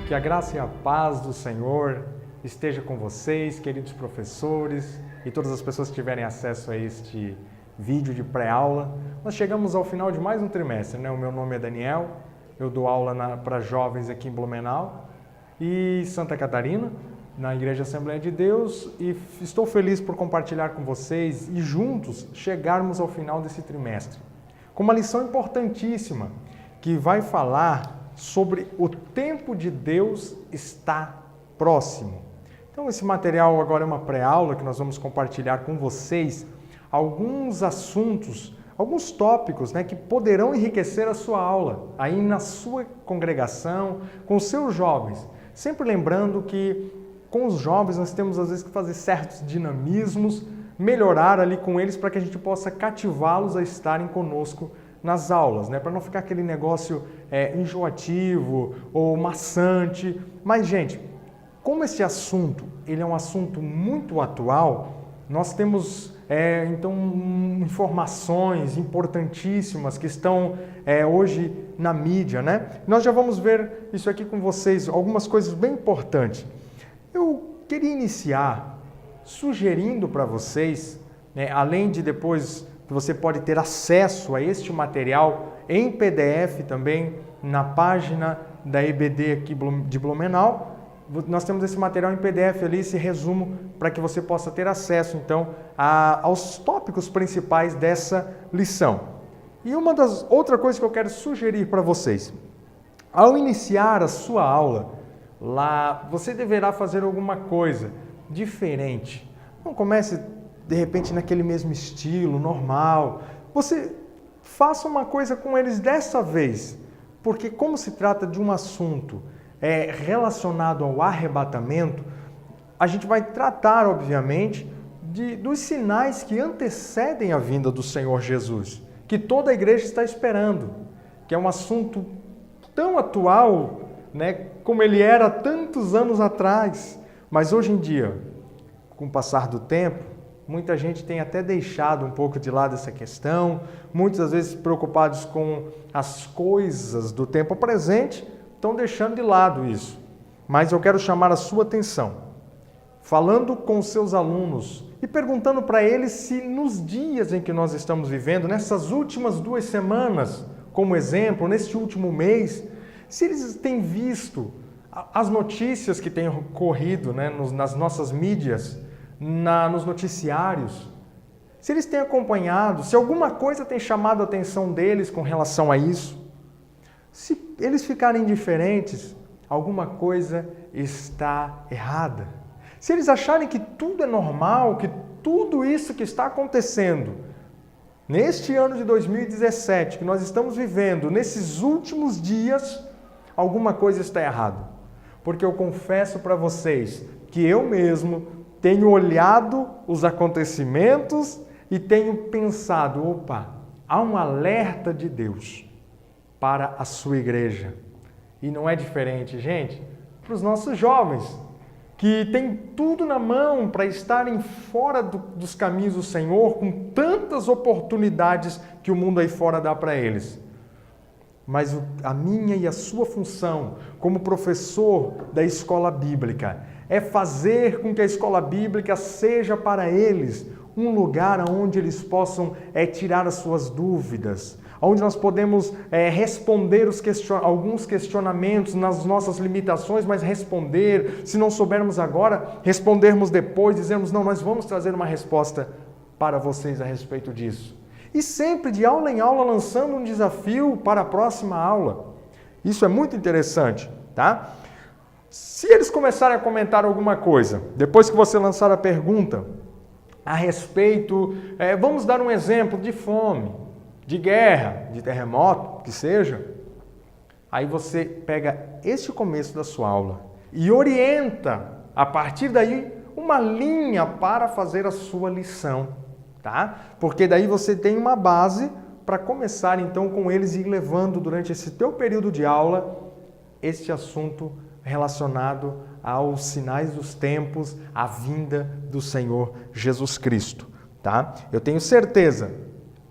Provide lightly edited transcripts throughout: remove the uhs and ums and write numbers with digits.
Que a graça e a paz do Senhor esteja com vocês, queridos professores e todas as pessoas que tiverem acesso a este vídeo de pré-aula. Nós chegamos ao final de mais um trimestre, né? O meu nome é Daniel, eu dou aula para jovens aqui em Blumenau e Santa Catarina, na Igreja Assembleia de Deus, e estou feliz por compartilhar com vocês e juntos chegarmos ao final desse trimestre, com uma lição importantíssima que vai falar sobre o tempo de Deus está próximo. Então esse material agora é uma pré-aula que nós vamos compartilhar com vocês alguns assuntos, alguns tópicos, né, que poderão enriquecer a sua aula, aí na sua congregação, com os seus jovens. Sempre lembrando que com os jovens nós temos às vezes que fazer certos dinamismos, melhorar ali com eles para que a gente possa cativá-los a estarem conosco nas aulas, né? Para não ficar aquele negócio enjoativo ou maçante. Mas, gente, como esse assunto ele é um assunto muito atual, nós temos então informações importantíssimas que estão hoje na mídia, né? Nós já vamos ver isso aqui com vocês, algumas coisas bem importantes. Eu queria iniciar sugerindo para vocês, né, além de depois que você pode ter acesso a este material em PDF também na página da EBD aqui de Blumenau. Nós temos esse material em PDF ali, esse resumo, para que você possa ter acesso, então, aos tópicos principais dessa lição. E outra coisa que eu quero sugerir para vocês, ao iniciar a sua aula, lá você deverá fazer alguma coisa diferente. Não comece de repente naquele mesmo estilo, normal. Você faça uma coisa com eles dessa vez, porque como se trata de um assunto relacionado ao arrebatamento, a gente vai tratar, obviamente, dos sinais que antecedem a vinda do Senhor Jesus, que toda a igreja está esperando, que é um assunto tão atual, né, como ele era tantos anos atrás, mas hoje em dia, com o passar do tempo, muita gente tem até deixado um pouco de lado essa questão, muitas vezes preocupados com as coisas do tempo presente, estão deixando de lado isso. Mas eu quero chamar a sua atenção, falando com os seus alunos e perguntando para eles se nos dias em que nós estamos vivendo, nessas últimas 2 semanas, como exemplo, neste último mês, se eles têm visto as notícias que têm ocorrido, né, nas nossas mídias, nos noticiários, se eles têm acompanhado, se alguma coisa tem chamado a atenção deles com relação a isso. Se eles ficarem indiferentes, alguma coisa está errada. Se eles acharem que tudo é normal, que tudo isso que está acontecendo neste ano de 2017, que nós estamos vivendo, nesses últimos dias, alguma coisa está errada. Porque eu confesso para vocês que eu mesmo tenho olhado os acontecimentos e tenho pensado, opa, há um alerta de Deus para a sua igreja. E não é diferente, gente, para os nossos jovens, que têm tudo na mão para estarem fora dos caminhos do Senhor, com tantas oportunidades que o mundo aí fora dá para eles. Mas a minha e a sua função como professor da escola bíblica é fazer com que a escola bíblica seja para eles um lugar onde eles possam tirar as suas dúvidas, onde nós podemos responder alguns questionamentos nas nossas limitações, mas responder, se não soubermos agora, respondermos depois, dizermos, não, nós vamos trazer uma resposta para vocês a respeito disso. E sempre de aula em aula lançando um desafio para a próxima aula. Isso é muito interessante, tá? Se eles começarem a comentar alguma coisa, depois que você lançar a pergunta a respeito, vamos dar um exemplo de fome, de guerra, de terremoto, que seja, aí você pega este começo da sua aula e orienta, a partir daí, uma linha para fazer a sua lição, tá? Porque daí você tem uma base para começar então com eles e ir levando durante esse teu período de aula este assunto relacionado aos sinais dos tempos, à vinda do Senhor Jesus Cristo, tá? Eu tenho certeza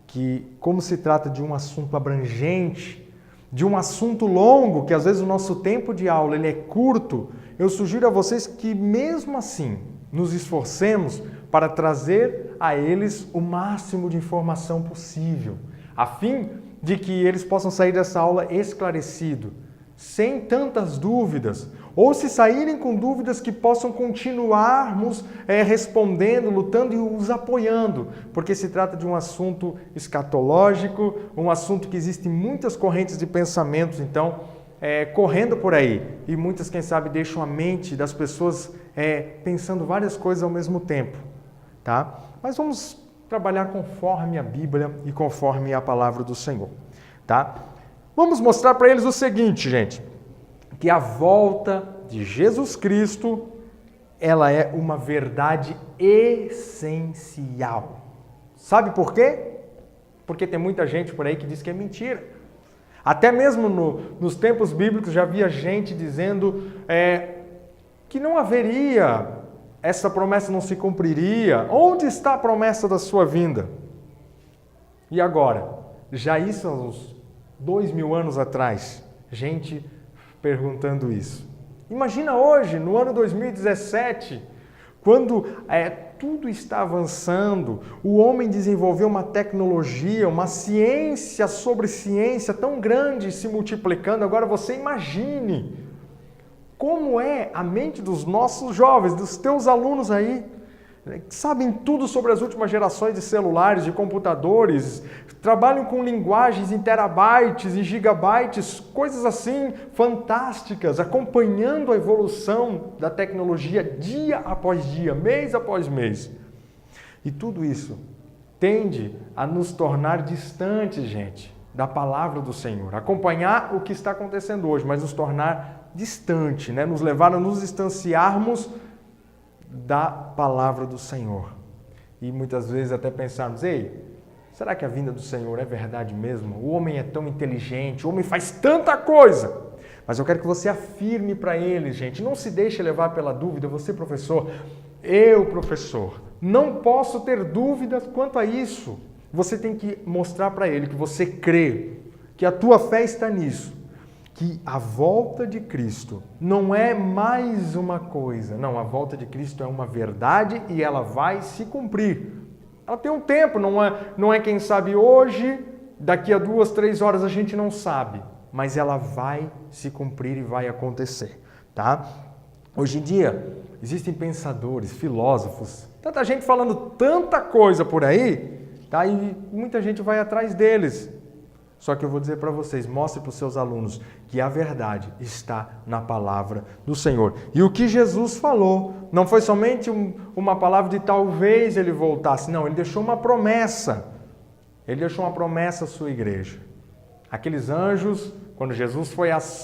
que, como se trata de um assunto abrangente, de um assunto longo, que às vezes o nosso tempo de aula ele é curto, eu sugiro a vocês que mesmo assim nos esforcemos para trazer a eles o máximo de informação possível, a fim de que eles possam sair dessa aula esclarecido, sem tantas dúvidas, ou se saírem com dúvidas que possam continuarmos respondendo, lutando e os apoiando, porque se trata de um assunto escatológico, um assunto que existem muitas correntes de pensamentos, então, correndo por aí, e muitas, quem sabe, deixam a mente das pessoas pensando várias coisas ao mesmo tempo, tá? Mas vamos trabalhar conforme a Bíblia e conforme a palavra do Senhor, tá? Vamos mostrar para eles o seguinte, gente, que a volta de Jesus Cristo, ela é uma verdade essencial. Sabe por quê? Porque tem muita gente por aí que diz que é mentira. Até mesmo nos tempos bíblicos já havia gente dizendo que não haveria, essa promessa não se cumpriria. Onde está a promessa da sua vinda? E agora? Já isso há uns 2000 anos atrás, gente perguntando isso. Imagina hoje, no ano 2017, quando tudo está avançando, o homem desenvolveu uma tecnologia, uma ciência sobre ciência tão grande se multiplicando. Agora você imagine como é a mente dos nossos jovens, dos teus alunos aí, que sabem tudo sobre as últimas gerações de celulares, de computadores, trabalham com linguagens em terabytes, em gigabytes, coisas assim fantásticas, acompanhando a evolução da tecnologia dia após dia, mês após mês. E tudo isso tende a nos tornar distantes, gente, da palavra do Senhor. Acompanhar o que está acontecendo hoje, mas nos tornar distante, né? Nos levar a nos distanciarmos da palavra do Senhor. E muitas vezes até pensarmos, ei, será que a vinda do Senhor é verdade mesmo? O homem é tão inteligente, o homem faz tanta coisa. Mas eu quero que você afirme para ele, gente, não se deixe levar pela dúvida. Você, professor, eu, professor, não posso ter dúvidas quanto a isso. Você tem que mostrar para ele que você crê, que a tua fé está nisso. Que a volta de Cristo não é mais uma coisa. Não, a volta de Cristo é uma verdade e ela vai se cumprir. Ela tem um tempo, não é quem sabe hoje, daqui a 2, 3 horas a gente não sabe. Mas ela vai se cumprir e vai acontecer, tá? Hoje em dia, existem pensadores, filósofos, tanta gente falando tanta coisa por aí, tá? E muita gente vai atrás deles. Só que eu vou dizer para vocês, mostre para os seus alunos que a verdade está na palavra do Senhor. E o que Jesus falou não foi somente uma palavra de talvez ele voltasse, não, ele deixou uma promessa. Ele deixou uma promessa à sua igreja. Aqueles anjos, quando Jesus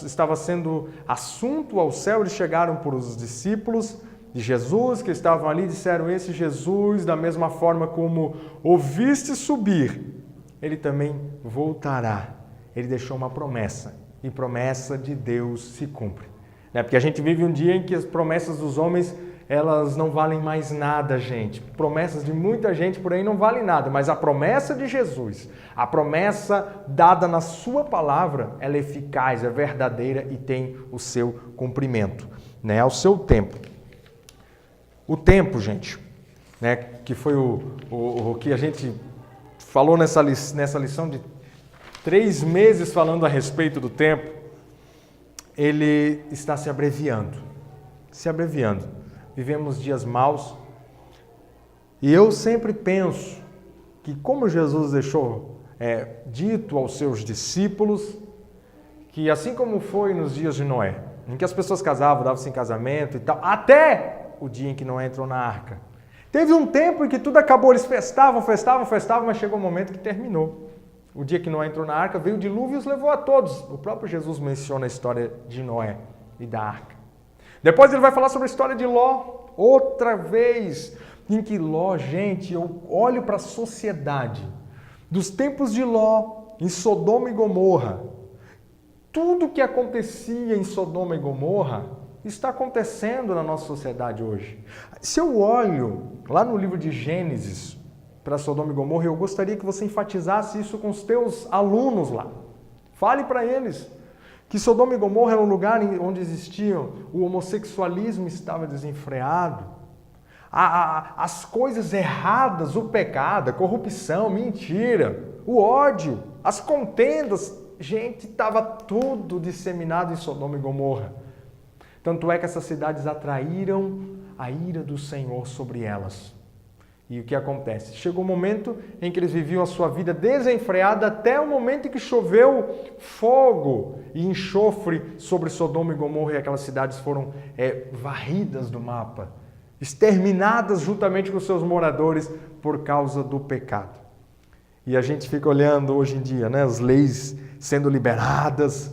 estava sendo assunto ao céu, eles chegaram para os discípulos de Jesus que estavam ali e disseram, esse Jesus, da mesma forma como ouviste subir, ele também voltará. Ele deixou uma promessa, e promessa de Deus se cumpre. Porque a gente vive um dia em que as promessas dos homens, elas não valem mais nada, gente. Promessas de muita gente por aí não valem nada, mas a promessa de Jesus, a promessa dada na sua palavra, ela é eficaz, é verdadeira e tem o seu cumprimento, ao seu tempo. O tempo, gente, que foi o que a gente falou nessa lição de 3 meses falando a respeito do tempo, ele está se abreviando. Vivemos dias maus e eu sempre penso que como Jesus deixou dito aos seus discípulos, que assim como foi nos dias de Noé, em que as pessoas casavam, davam-se em casamento e tal, até o dia em que Noé entrou na arca. Teve um tempo em que tudo acabou, eles festavam, mas chegou um momento que terminou. O dia que Noé entrou na arca, veio o dilúvio e os levou a todos. O próprio Jesus menciona a história de Noé e da arca. Depois ele vai falar sobre a história de Ló, outra vez, em que Ló, gente, eu olho para a sociedade dos tempos de Ló, em Sodoma e Gomorra. Tudo que acontecia em Sodoma e Gomorra está acontecendo na nossa sociedade hoje. Se eu olho lá no livro de Gênesis para Sodoma e Gomorra, eu gostaria que você enfatizasse isso com os teus alunos lá. Fale para eles que Sodoma e Gomorra era um lugar onde existiam, o homossexualismo estava desenfreado, as coisas erradas, o pecado, a corrupção, mentira, o ódio, as contendas, gente, estava tudo disseminado em Sodoma e Gomorra. Tanto é que essas cidades atraíram a ira do Senhor sobre elas. E o que acontece? Chegou um momento em que eles viviam a sua vida desenfreada até o momento em que choveu fogo e enxofre sobre Sodoma e Gomorra, e aquelas cidades foram varridas do mapa, exterminadas juntamente com seus moradores por causa do pecado. E a gente fica olhando hoje em dia, né, as leis sendo liberadas,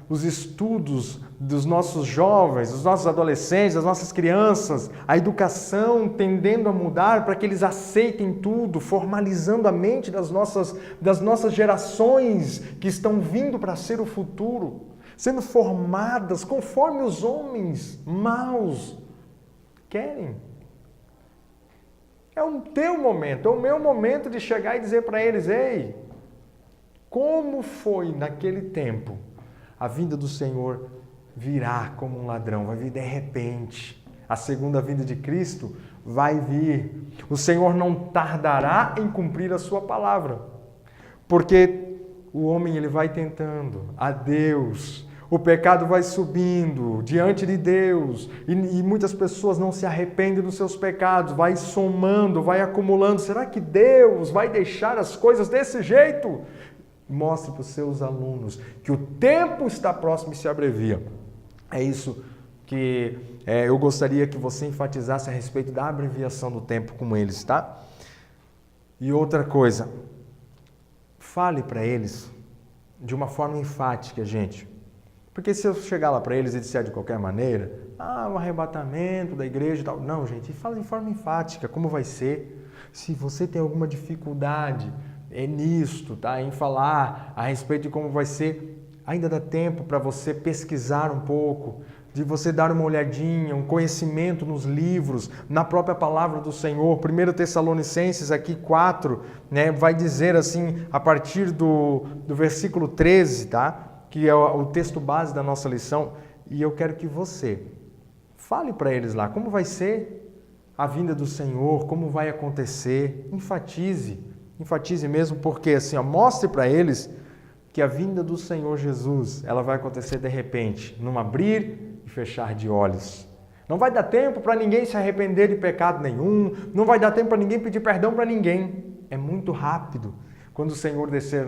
os estudos dos nossos jovens, dos nossos adolescentes, das nossas crianças, a educação tendendo a mudar para que eles aceitem tudo, formalizando a mente das nossas gerações que estão vindo para ser o futuro, sendo formadas conforme os homens maus querem. É o teu momento, é o meu momento de chegar e dizer para eles: ei, como foi naquele tempo? A vinda do Senhor virá como um ladrão, vai vir de repente. A segunda vinda de Cristo vai vir. O Senhor não tardará em cumprir a sua palavra, porque o homem ele vai tentando a Deus, o pecado vai subindo diante de Deus e muitas pessoas não se arrependem dos seus pecados, vai somando, vai acumulando. Será que Deus vai deixar as coisas desse jeito? Mostre para os seus alunos que o tempo está próximo e se abrevia. É isso que eu gostaria que você enfatizasse a respeito da abreviação do tempo com eles, tá? E outra coisa, fale para eles de uma forma enfática, gente. Porque se eu chegar lá para eles e disser de qualquer maneira, o arrebatamento da igreja e tal. Não, gente, fala de forma enfática, como vai ser. Se você tem alguma dificuldade nisto, tá? Em falar a respeito de como vai ser, ainda dá tempo para você pesquisar um pouco, de você dar uma olhadinha, um conhecimento nos livros, na própria palavra do Senhor. 1 Tessalonicenses aqui 4, né, vai dizer assim, a partir do versículo 13, tá? Que é o texto base da nossa lição, e eu quero que você fale para eles lá como vai ser a vinda do Senhor, como vai acontecer, enfatize mesmo, porque assim, mostre para eles que a vinda do Senhor Jesus, ela vai acontecer de repente, num abrir e fechar de olhos. Não vai dar tempo para ninguém se arrepender de pecado nenhum, não vai dar tempo para ninguém pedir perdão para ninguém. É muito rápido. Quando o Senhor descer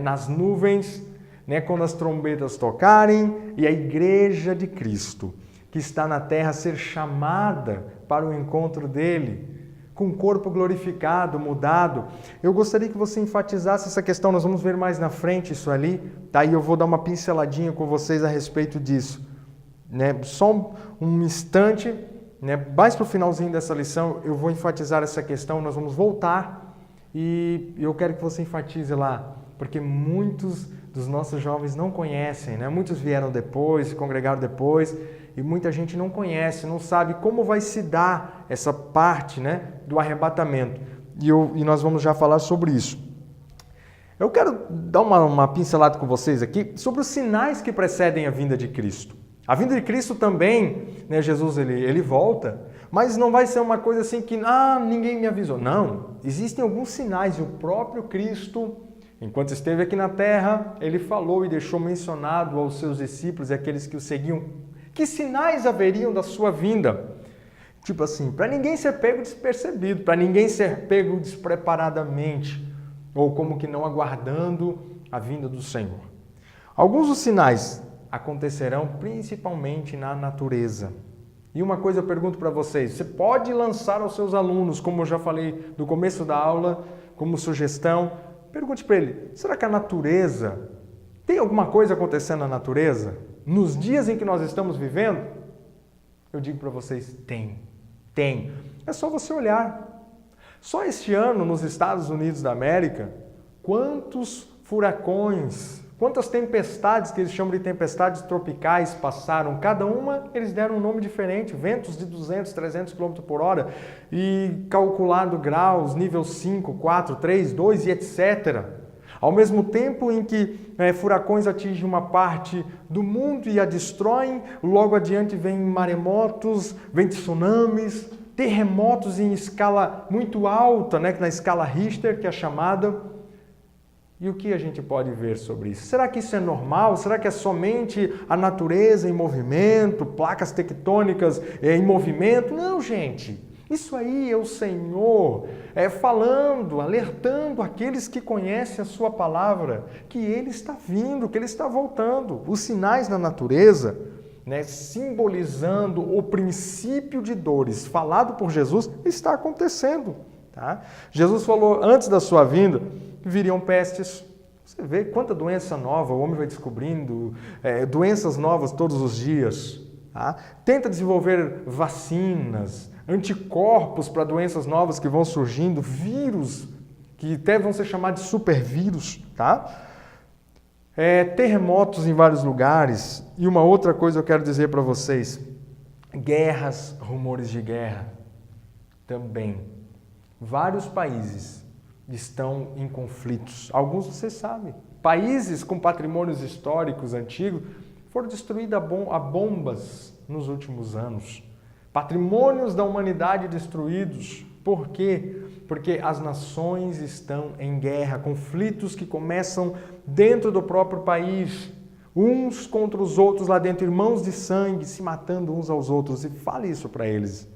nas nuvens, né, quando as trombetas tocarem e a igreja de Cristo, que está na terra, ser chamada para o encontro dele, com o corpo glorificado, mudado. Eu gostaria que você enfatizasse essa questão, nós vamos ver mais na frente isso ali, tá? E eu vou dar uma pinceladinha com vocês a respeito disso, né? Só um instante, né? Mais para o finalzinho dessa lição, eu vou enfatizar essa questão, nós vamos voltar e eu quero que você enfatize lá, porque muitos dos nossos jovens não conhecem, né? Muitos vieram depois, se congregaram depois, e muita gente não conhece, não sabe como vai se dar essa parte, né, do arrebatamento. E nós vamos já falar sobre isso. Eu quero dar uma pincelada com vocês aqui sobre os sinais que precedem a vinda de Cristo. A vinda de Cristo também, né, Jesus ele volta, mas não vai ser uma coisa assim que ninguém me avisou. Não, existem alguns sinais e o próprio Cristo, enquanto esteve aqui na terra, ele falou e deixou mencionado aos seus discípulos e àqueles que o seguiam que sinais haveriam da sua vinda. Tipo assim, para ninguém ser pego despercebido, para ninguém ser pego despreparadamente, ou como que não aguardando a vinda do Senhor. Alguns dos sinais acontecerão principalmente na natureza. E uma coisa eu pergunto para vocês, você pode lançar aos seus alunos, como eu já falei no começo da aula, como sugestão, pergunte para ele, será que a natureza, tem alguma coisa acontecendo na natureza? Nos dias em que nós estamos vivendo? Eu digo para vocês, tem. É só você olhar. Só este ano, nos Estados Unidos da América, quantos furacões, quantas tempestades, que eles chamam de tempestades tropicais, passaram. Cada uma, eles deram um nome diferente. Ventos de 200, 300 km por hora e calculado graus, nível 5, 4, 3, 2 e etc. Ao mesmo tempo em que furacões atingem uma parte do mundo e a destroem, logo adiante vem maremotos, vem tsunamis, terremotos em escala muito alta, né, na escala Richter, que é chamada. E o que a gente pode ver sobre isso? Será que isso é normal? Será que é somente a natureza em movimento, placas tectônicas em movimento? Não, gente. Isso aí é o Senhor falando, alertando aqueles que conhecem a sua palavra, que Ele está vindo, que Ele está voltando. Os sinais na natureza, né, simbolizando o princípio de dores falado por Jesus, está acontecendo. Tá? Jesus falou antes da sua vinda, viriam pestes. Você vê quanta doença nova o homem vai descobrindo, doenças novas todos os dias. Tá? Tenta desenvolver vacinas, anticorpos para doenças novas que vão surgindo, vírus, que até vão ser chamados de supervírus. Tá? Terremotos em vários lugares. E uma outra coisa eu quero dizer para vocês, guerras, rumores de guerra também. Vários países estão em conflitos. Alguns você sabe. Países com patrimônios históricos antigos foram destruídos a bombas nos últimos anos. Patrimônios da humanidade destruídos. Por quê? Porque as nações estão em guerra, conflitos que começam dentro do próprio país, uns contra os outros lá dentro, irmãos de sangue, se matando uns aos outros. E fale isso para eles.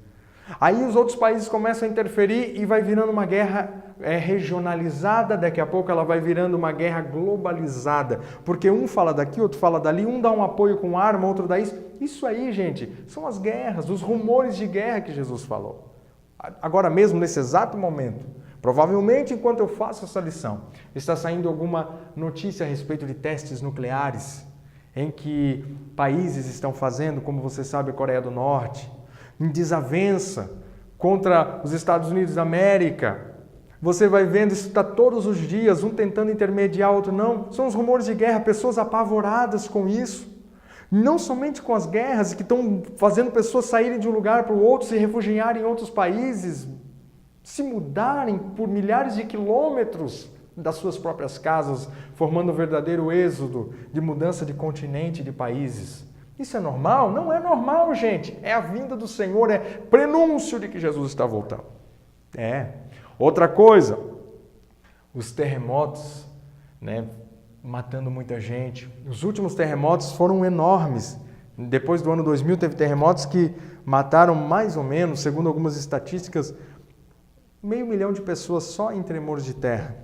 Aí os outros países começam a interferir e vai virando uma guerra regionalizada, daqui a pouco ela vai virando uma guerra globalizada, porque um fala daqui, outro fala dali, um dá um apoio com arma, outro dá isso. Isso aí, gente, são as guerras, os rumores de guerra que Jesus falou. Agora mesmo, nesse exato momento, provavelmente enquanto eu faço essa lição, está saindo alguma notícia a respeito de testes nucleares, em que países estão fazendo, como você sabe, a Coreia do Norte, em desavença contra os Estados Unidos da América. Você vai vendo, isso está todos os dias, um tentando intermediar, outro não. São os rumores de guerra, pessoas apavoradas com isso. Não somente com as guerras, que estão fazendo pessoas saírem de um lugar para o outro, se refugiarem em outros países, se mudarem por milhares de quilômetros das suas próprias casas, formando um verdadeiro êxodo de mudança de continente e de países. Isso é normal? Não é normal, gente. É a vinda do Senhor, é prenúncio de que Jesus está voltando. Outra coisa, os terremotos, né, matando muita gente. Os últimos terremotos foram enormes. Depois do ano 2000 teve terremotos que mataram mais ou menos, segundo algumas estatísticas, 500 mil de pessoas só em tremores de terra.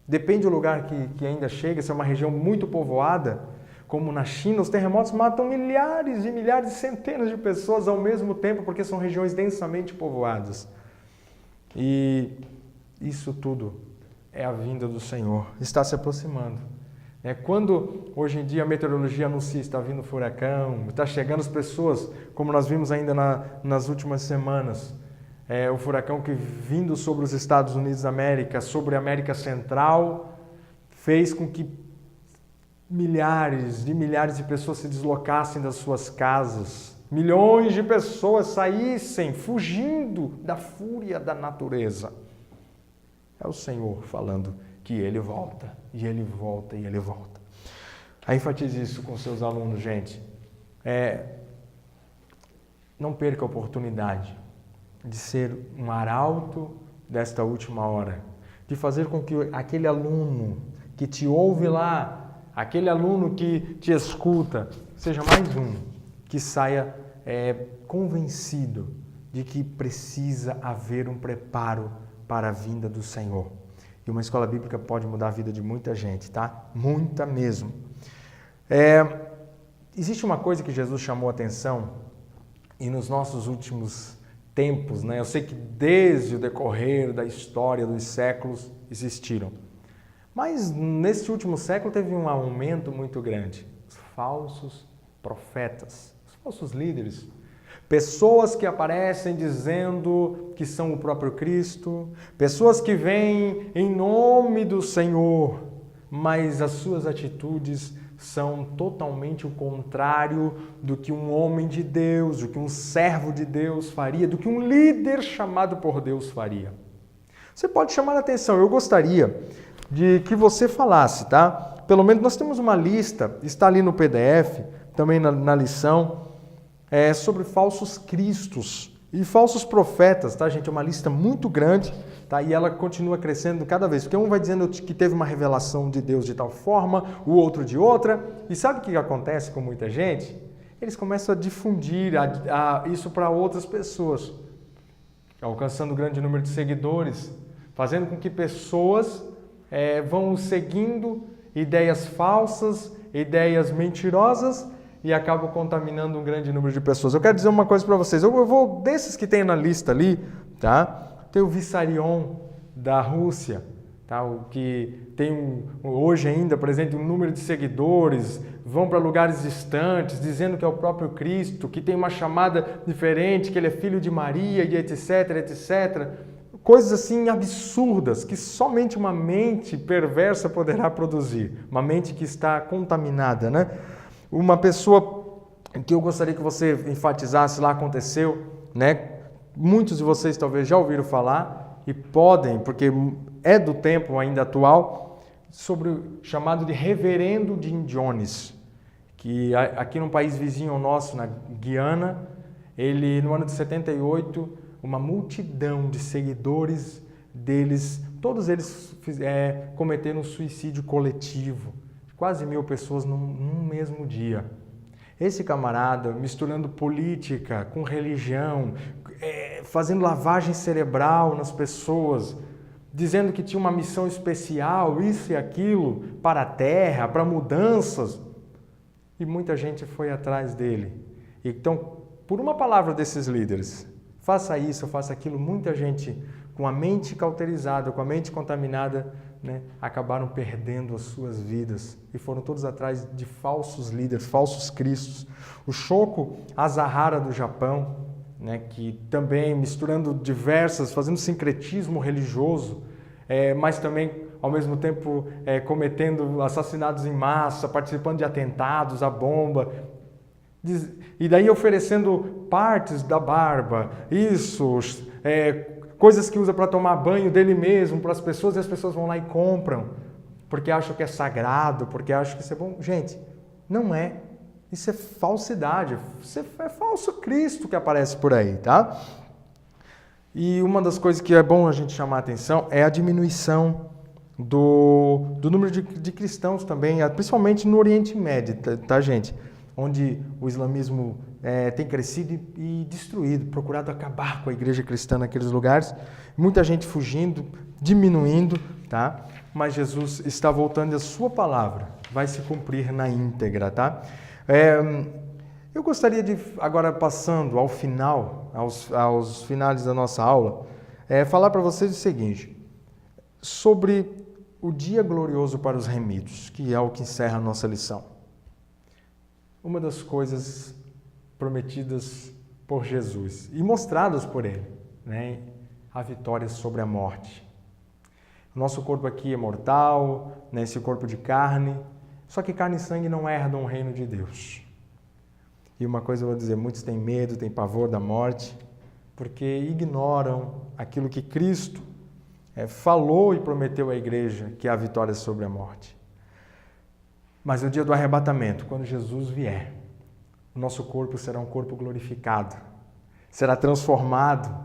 Depende do lugar que ainda chega, se é uma região muito povoada, como na China, os terremotos matam milhares e milhares, centenas de pessoas ao mesmo tempo, porque são regiões densamente povoadas. E isso tudo é a vinda do Senhor, está se aproximando. Quando hoje em dia a meteorologia anuncia está vindo furacão, está chegando as pessoas, como nós vimos ainda nas últimas semanas, o furacão que vindo sobre os Estados Unidos da América, sobre a América Central, fez com que milhares de pessoas se deslocassem das suas casas, milhões de pessoas saíssem fugindo da fúria da natureza. É o Senhor falando que Ele volta, e Ele volta, e Ele volta. Aí enfatize isso com seus alunos, gente. Não perca a oportunidade de ser um arauto desta última hora, de fazer com que aquele aluno que te ouve lá, aquele aluno que te escuta, seja mais um que saia convencido de que precisa haver um preparo para a vinda do Senhor. E uma escola bíblica pode mudar a vida de muita gente, tá? Muita mesmo. Existe uma coisa que Jesus chamou a atenção e nos nossos últimos tempos, né? Eu sei que desde o decorrer da história dos séculos existiram. Mas neste último século teve um aumento muito grande. Os falsos profetas, os falsos líderes. Pessoas que aparecem dizendo que são o próprio Cristo. Pessoas que vêm em nome do Senhor, mas as suas atitudes são totalmente o contrário do que um homem de Deus, do que um servo de Deus faria, do que um líder chamado por Deus faria. Você pode chamar a atenção. Eu gostaria de que você falasse, tá? Pelo menos nós temos uma lista, está ali no PDF, também na lição, sobre falsos cristos e falsos profetas, tá, gente? É uma lista muito grande, tá? E ela continua crescendo cada vez, porque um vai dizendo que teve uma revelação de Deus de tal forma, o outro de outra. E sabe o que acontece com muita gente? Eles começam a difundir isso para outras pessoas, alcançando um grande número de seguidores, fazendo com que pessoas vão seguindo ideias falsas, ideias mentirosas e acabam contaminando um grande número de pessoas. Eu quero dizer uma coisa para vocês. Eu vou, desses que tem na lista ali, tá? Tem o Vissarion da Rússia, tá? O que tem hoje ainda, por exemplo, um número de seguidores, vão para lugares distantes, dizendo que é o próprio Cristo, que tem uma chamada diferente, que ele é filho de Maria e etc, etc. Coisas assim absurdas que somente uma mente perversa poderá produzir. Uma mente que está contaminada, né? Uma pessoa que eu gostaria que você enfatizasse lá, aconteceu, né? Muitos de vocês talvez já ouviram falar e podem, porque é do tempo ainda atual, sobre o chamado de Reverendo Jim Jones, que aqui num país vizinho ao nosso, na Guiana, ele no ano de 78, uma multidão de seguidores deles, todos eles cometeram um suicídio coletivo, quase 1.000 pessoas num mesmo dia. Esse camarada, misturando política com religião, fazendo lavagem cerebral nas pessoas, dizendo que tinha uma missão especial, isso e aquilo, para a terra, para mudanças. E muita gente foi atrás dele. Então, por uma palavra desses líderes, faça isso, faça aquilo, muita gente com a mente cauterizada, com a mente contaminada, né, acabaram perdendo as suas vidas e foram todos atrás de falsos líderes, falsos cristos. O Shoko Asahara do Japão, né, que também misturando fazendo sincretismo religioso, mas também ao mesmo tempo cometendo assassinatos em massa, participando de atentados à bomba, e daí oferecendo partes da barba, coisas que usa para tomar banho dele mesmo para as pessoas, e as pessoas vão lá e compram, porque acham que é sagrado, porque acham que isso é bom. Gente, não é. Isso é falsidade. Isso é falso Cristo que aparece por aí, tá? E uma das coisas que é bom a gente chamar a atenção é a diminuição do número de cristãos também, principalmente no Oriente Médio, tá, gente? Onde o islamismo tem crescido e destruído, procurado acabar com a igreja cristã naqueles lugares. Muita gente fugindo, diminuindo, tá? Mas Jesus está voltando e a sua palavra vai se cumprir na íntegra, tá? Eu gostaria de, agora passando ao final, aos finais da nossa aula, falar para vocês o seguinte, sobre o dia glorioso para os remidos, que é o que encerra a nossa lição. Uma das coisas prometidas por Jesus e mostradas por Ele, né? A vitória sobre a morte. O nosso corpo aqui é mortal, né? Esse corpo de carne, só que carne e sangue não herdam o reino de Deus. E uma coisa eu vou dizer, muitos têm medo, têm pavor da morte, porque ignoram aquilo que Cristo falou e prometeu à igreja, que é a vitória sobre a morte. Mas no dia do arrebatamento, quando Jesus vier, o nosso corpo será um corpo glorificado, será transformado.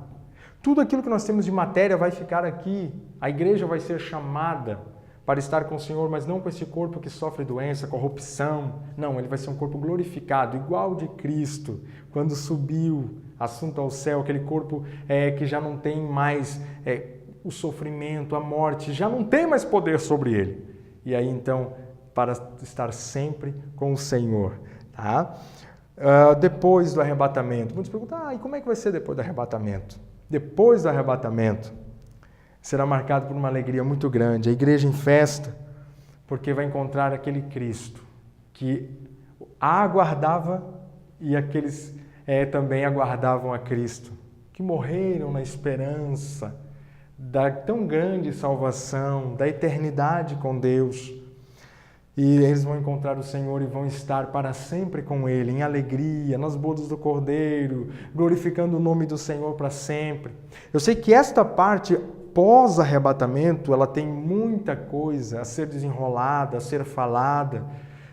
Tudo aquilo que nós temos de matéria vai ficar aqui. A igreja vai ser chamada para estar com o Senhor, mas não com esse corpo que sofre doença, corrupção. Não, ele vai ser um corpo glorificado, igual de Cristo, quando subiu, assunto ao céu, aquele corpo que já não tem mais o sofrimento, a morte, já não tem mais poder sobre ele. E aí então, para estar sempre com o Senhor, tá? Depois do arrebatamento, muitos perguntam, e como é que vai ser depois do arrebatamento? Depois do arrebatamento, será marcado por uma alegria muito grande, a igreja em festa, porque vai encontrar aquele Cristo que a aguardava e aqueles também aguardavam a Cristo, que morreram na esperança da tão grande salvação, da eternidade com Deus. E eles vão encontrar o Senhor e vão estar para sempre com Ele, em alegria, nas bodas do Cordeiro, glorificando o nome do Senhor para sempre. Eu sei que esta parte pós-arrebatamento, ela tem muita coisa a ser desenrolada, a ser falada,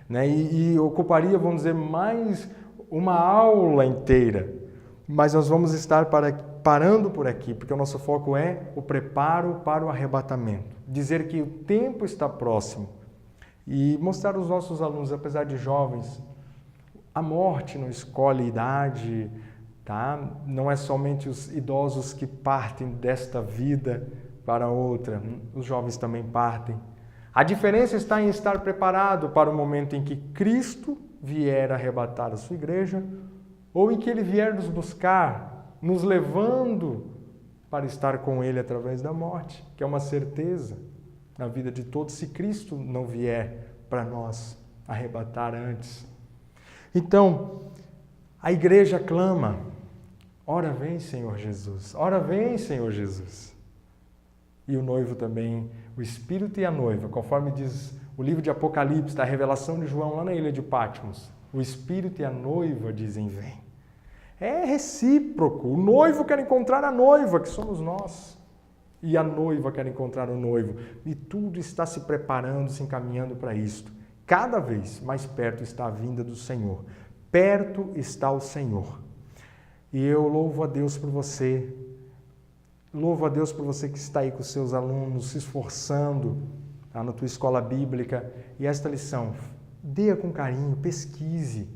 né? E ocuparia, vamos dizer, mais uma aula inteira. Mas nós vamos estar parando por aqui, porque o nosso foco é o preparo para o arrebatamento. Dizer que o tempo está próximo e mostrar aos nossos alunos, apesar de jovens, a morte não escolhe idade, tá? Não é somente os idosos que partem desta vida para outra, os jovens também partem. A diferença está em estar preparado para o momento em que Cristo vier arrebatar a sua igreja ou em que Ele vier nos buscar, nos levando para estar com Ele através da morte, que é uma certeza na vida de todos, se Cristo não vier para nós arrebatar antes. Então, a igreja clama, ora vem, Senhor Jesus, ora vem, Senhor Jesus. E o noivo também, o Espírito e a noiva, conforme diz o livro de Apocalipse, da revelação de João lá na ilha de Patmos, o Espírito e a noiva dizem vem. É recíproco, o noivo quer encontrar a noiva, que somos nós, e a noiva quer encontrar o noivo, e tudo está se preparando, se encaminhando para isto. Cada vez mais perto está a vinda do Senhor. Perto está o Senhor. E eu louvo a Deus por você. Louvo a Deus por você que está aí com os seus alunos, se esforçando na tua escola bíblica. E esta lição, dê com carinho, pesquise.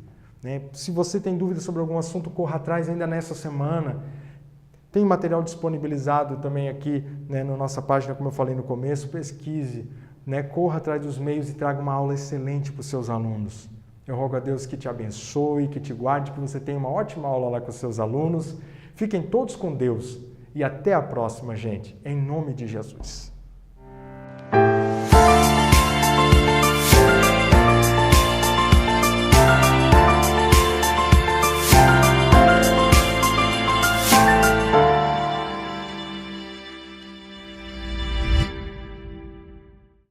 Né? Se você tem dúvidas sobre algum assunto, corra atrás ainda nessa semana. Tem material disponibilizado também aqui, né, na nossa página, como eu falei no começo. Pesquise. Né, corra atrás dos meios e traga uma aula excelente para os seus alunos. Eu rogo a Deus que te abençoe, que te guarde, que você tenha uma ótima aula lá com os seus alunos. Fiquem todos com Deus e até a próxima, gente, em nome de Jesus.